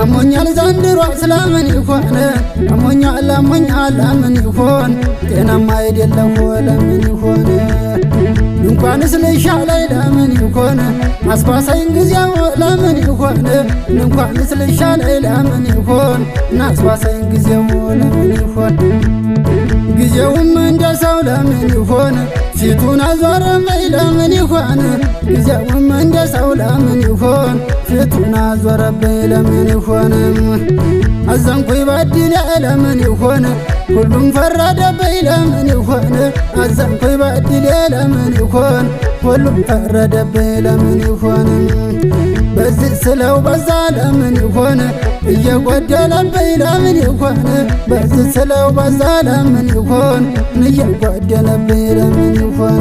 አሞኛል ዘንድሮ ስለምን ይሆን አሞኛል ለምን ይሆን ጤናማ አይደለሁ ለምን ይሆን እንኳንስ ልሻለኝ ለምን ይሆን አስባሳኝ ጊዜው ለምን ይሆን እንኳንስ ልሻለኝ ለምን ይሆን አስባሳኝ ጊዜው ለምን ይሆን ጊዜውም እንደ ሰው ለምን ይሆን ፊቱን አዞረብኝ ለምን ይሆን ጊዜውም እንደ ሰው ለምን ይሆን ፊቱን አዞረብኝ ለምን ይሆን አዘንኩኝ በድሌ ለምን ይሆን ሁሉም ፈረደብኝ ለምን ይሆን አዘንኩኝ በድሌ ለምን ይሆን ሁሉም ፈረደብኝ ለምን ይሆን በዚህ ስለው በዛ ለምን ይሆን እየጎደለብኝ ለምን ይሆን በዚህ ስለው በዛ ለምን ይሆን እየጎደለብኝ ለምን ይሆን